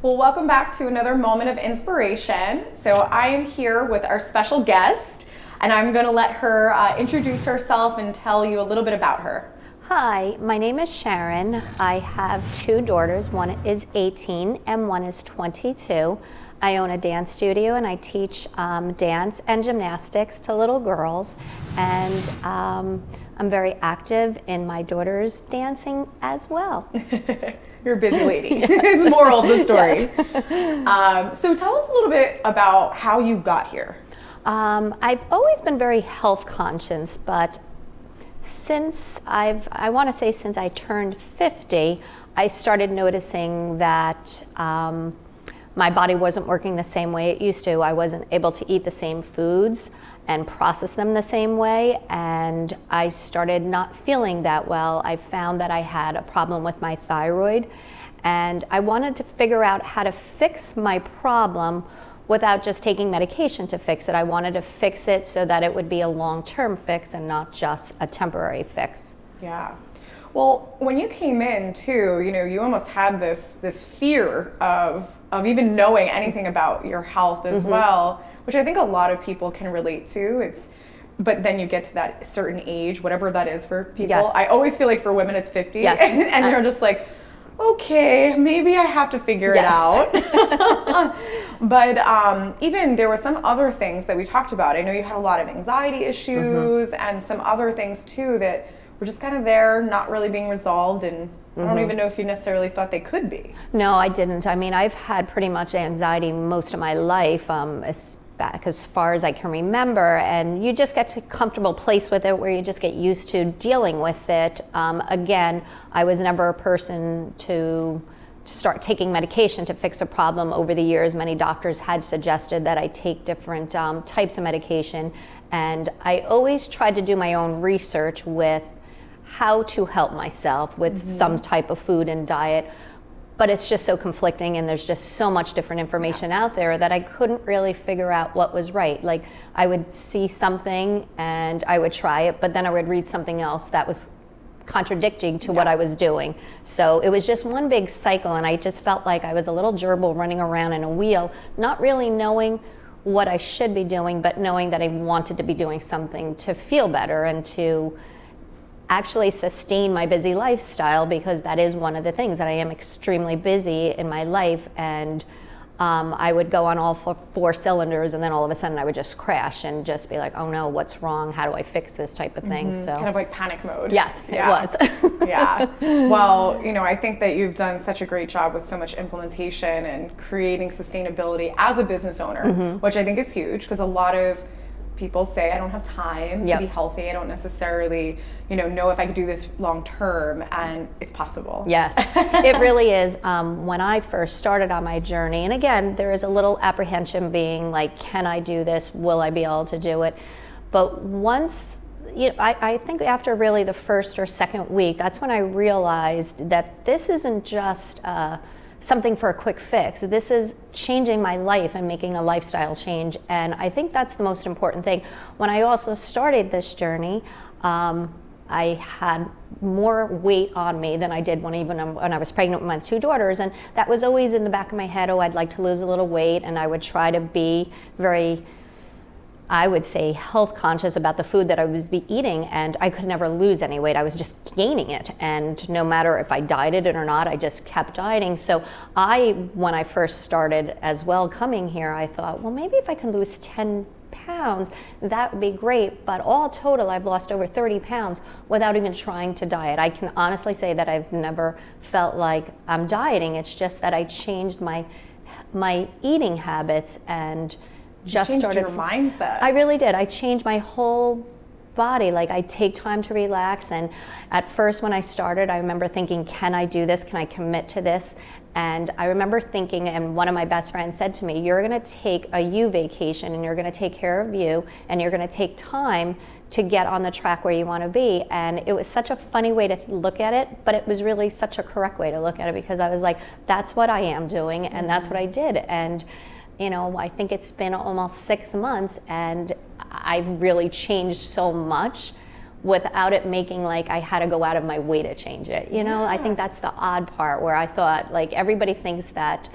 Well, welcome back to another moment of inspiration. So I am here with our special guest, and I'm going to let her introduce herself and tell you a little bit about her. Hi, my name is Sharon. I have two daughters. One is 18 and one is 22. I own a dance studio and I teach dance and gymnastics to little girls, and I'm very active in my daughter's dancing as well. You're a busy lady, is the moral of the story. Yes. So tell us a little bit about how you got here. I've always been very health conscious, but since I want to say since I turned 50, I started noticing that my body wasn't working the same way it used to. I wasn't able to eat the same foods and process them the same way, and I started not feeling that well. I found that I had a problem with my thyroid, and I wanted to figure out how to fix my problem without just taking medication to fix it. I wanted to fix it so that it would be a long-term fix and not just a temporary fix. Yeah. Well, when you came in too, you almost had this fear of even knowing anything about your health as well, which I think a lot of people can relate to. But then you get to that certain age, whatever that is for people. Yes. I always feel like for women it's 50, Yes. and they're just like, okay, maybe I have to figure it out. But even there were some other things that we talked about. I know you had a lot of anxiety issues and some other things too that were just kind of there, not really being resolved, and I don't even know if you necessarily thought they could be. No, I didn't. I mean, I've had pretty much anxiety most of my life, back as far as I can remember, and you just get to a comfortable place with it where you just get used to dealing with it. Again, I was never a person to start taking medication to fix a problem. Over the years, many doctors had suggested that I take different types of medication, and I always tried to do my own research with how to help myself with some type of food and diet, but it's just so conflicting, and there's just so much different information out there that I couldn't really figure out what was right. Like, I would see something and I would try it, but then I would read something else that was contradicting to what I was doing. So it was just one big cycle, and I just felt like I was a little gerbil running around in a wheel, not really knowing what I should be doing, but knowing that I wanted to be doing something to feel better and to actually sustain my busy lifestyle, because that is one of the things, that I am extremely busy in my life, and I would go on all four cylinders, and then all of a sudden I would just crash and just be like, oh no, what's wrong? How do I fix this type of thing? So kind of like panic mode. Yes, yeah. It was. Yeah. Well, I think that you've done such a great job with so much implementation and creating sustainability as a business owner, which I think is huge, because a lot of people say, I don't have time to be healthy. I don't necessarily, know if I could do this long term, and it's possible. Yes, it really is. When I first started on my journey, and again, there is a little apprehension being like, can I do this? Will I be able to do it? But once, I think after really the first or second week, that's when I realized that this isn't just something for a quick fix. This is changing my life and making a lifestyle change, and I think that's the most important thing. When I also started this journey, I had more weight on me than I did when I was pregnant with my two daughters, and that was always in the back of my head. Oh, I'd like to lose a little weight, and I would try to be very, I would say, health conscious about the food that I was eating, and I could never lose any weight. I was just gaining it, and no matter if I dieted it or not, I just kept dieting. So when I first started as well coming here, I thought, well, maybe if I can lose 10 pounds, that would be great. But all total, I've lost over 30 pounds without even trying to diet. I can honestly say that I've never felt like I'm dieting. It's just that I changed my eating habits and just changed started your mindset. I really did. I changed my whole body. Like, I take time to relax, and at first when I started, I remember thinking, can I do this? Can I commit to this? And I remember thinking, and one of my best friends said to me, you're going to take a you vacation, and you're going to take care of you, and you're going to take time to get on the track where you want to be. And it was such a funny way to look at it, but it was really such a correct way to look at it, because I was like, that's what I am doing, and that's what I did. And I think it's been almost 6 months, and I've really changed so much without it making like I had to go out of my way to change it. I think that's the odd part, where I thought, like, everybody thinks that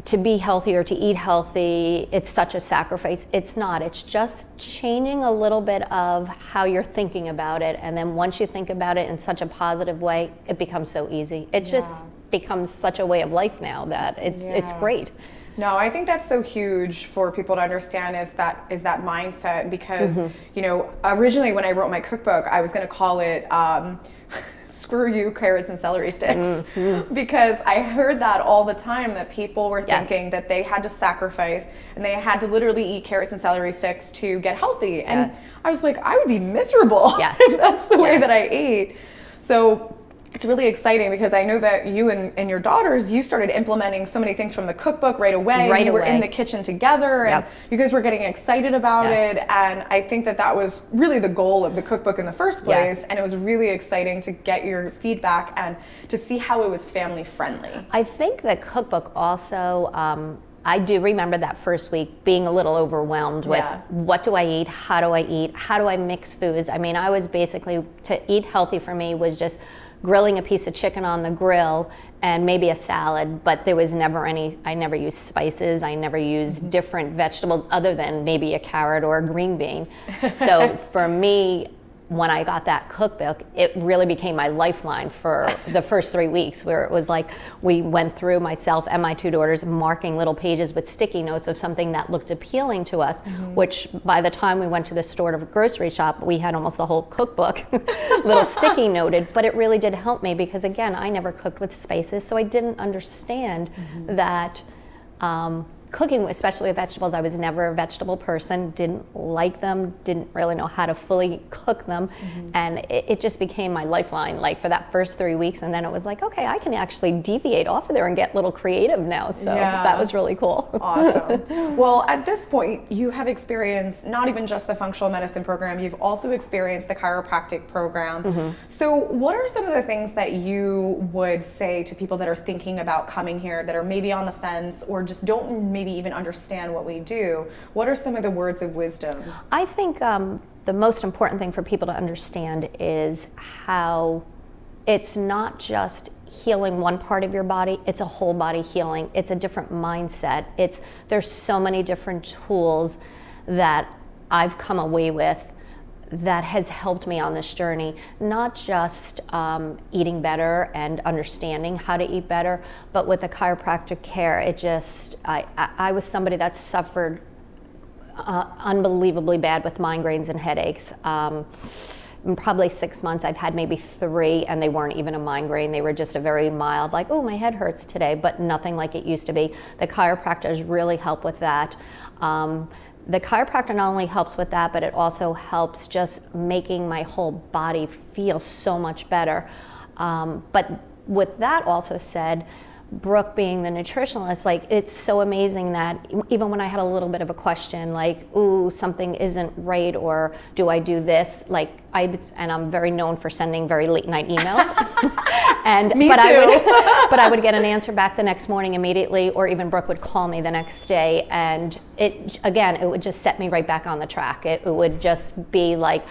to be healthy or to eat healthy, it's such a sacrifice. It's not. It's just changing a little bit of how you're thinking about it. And then once you think about it in such a positive way, it becomes so easy. It just becomes such a way of life now that it's great. No, I think that's so huge for people to understand is that mindset, because you know, originally when I wrote my cookbook, I was going to call it screw you, carrots and celery sticks, because I heard that all the time, that people were thinking that they had to sacrifice and they had to literally eat carrots and celery sticks to get healthy. And I was like, I would be miserable if that's the way that I ate. So it's really exciting, because I know that you and your daughters, you started implementing so many things from the cookbook right away. You were in the kitchen together, and you guys were getting excited about it. And I think that was really the goal of the cookbook in the first place. And it was really exciting to get your feedback and to see how it was family friendly. I think the cookbook also, I do remember that first week being a little overwhelmed with what do I eat, how do I mix foods. I mean, I was basically, to eat healthy for me was just grilling a piece of chicken on the grill and maybe a salad, but there was never I never used spices, I never used different vegetables other than maybe a carrot or a green bean. So for me, when I got that cookbook, it really became my lifeline for the first 3 weeks, where it was like we went through, myself and my two daughters, marking little pages with sticky notes of something that looked appealing to us, which by the time we went to the store to grocery shop, we had almost the whole cookbook little sticky noted. But it really did help me, because again, I never cooked with spices, so I didn't understand that cooking, especially with vegetables, I was never a vegetable person, didn't like them, didn't really know how to fully cook them. And it just became my lifeline, like for that first 3 weeks. And then it was like, okay, I can actually deviate off of there and get a little creative now. So that was really cool. Awesome. Well, at this point, you have experienced not even just the functional medicine program, you've also experienced the chiropractic program. So what are some of the things that you would say to people that are thinking about coming here, that are maybe on the fence or just don't maybe even understand what we do? What are some of the words of wisdom? I think the most important thing for people to understand is how it's not just healing one part of your body, it's a whole body healing. It's a different mindset. There's so many different tools that I've come away with that has helped me on this journey, not just eating better and understanding how to eat better, but with the chiropractic care, I was somebody that suffered unbelievably bad with migraines and headaches. In probably 6 months, I've had maybe 3, and they weren't even a migraine. They were just a very mild, like, oh, my head hurts today, but nothing like it used to be. The chiropractors really help with that. The chiropractor not only helps with that, but it also helps just making my whole body feel so much better. But with that also said, Brooke being the nutritionalist, like, it's so amazing that even when I had a little bit of a question, like, ooh, something isn't right, or do I do this? Like, and I'm very known for sending very late night emails. I would get an answer back the next morning immediately, or even Brooke would call me the next day, and it would just set me right back on the track. It would just be like,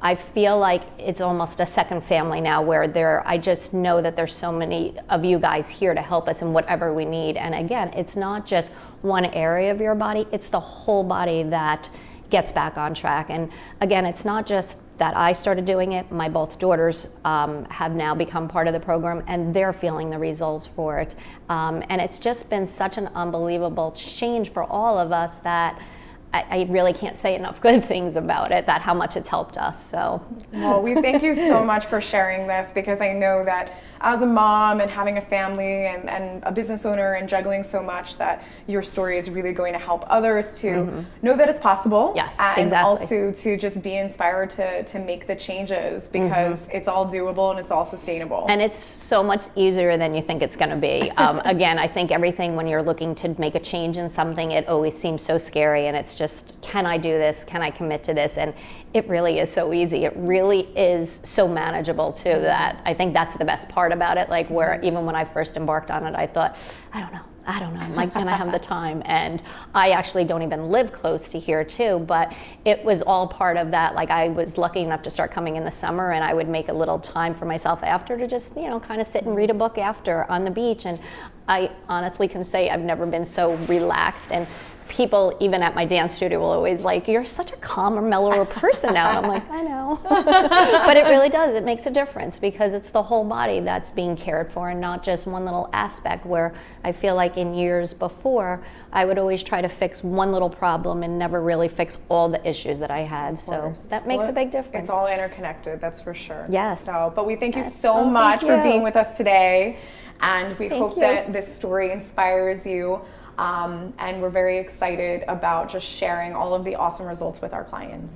I feel like it's almost a second family now, where I just know that there's so many of you guys here to help us in whatever we need. And again, it's not just one area of your body, it's the whole body that gets back on track. And again, it's not just that I started doing it. My both daughters have now become part of the program, and they're feeling the results for it. And it's just been such an unbelievable change for all of us that I really can't say enough good things about it, that how much it's helped us. So, well, we thank you so much for sharing this, because I know that as a mom and having a family and a business owner and juggling so much, that your story is really going to help others to know that it's possible. Yes, and exactly. also to just be inspired to make the changes, because it's all doable and it's all sustainable. And it's so much easier than you think it's going to be. Again, I think everything, when you're looking to make a change in something, it always seems so scary, and it's just, can I do this? Can I commit to this? And it really is so easy. It really is so manageable too, that I think that's the best part about it. Like, where even when I first embarked on it, I thought, I don't know, I don't know, am I gonna have the time? And I actually don't even live close to here too, but it was all part of that. Like, I was lucky enough to start coming in the summer, and I would make a little time for myself after to just, kind of sit and read a book after on the beach. And I honestly can say I've never been so relaxed. And people, even at my dance studio, will always like, you're such a calmer, mellower person now. And I'm like, I know. But it really does. It makes a difference because it's the whole body that's being cared for and not just one little aspect, where I feel like in years before, I would always try to fix one little problem and never really fix all the issues that I had. So that makes a big difference. It's all interconnected, that's for sure. Yes. So, but we thank you so much for being with us today. And we hope that this story inspires you. And we're very excited about just sharing all of the awesome results with our clients.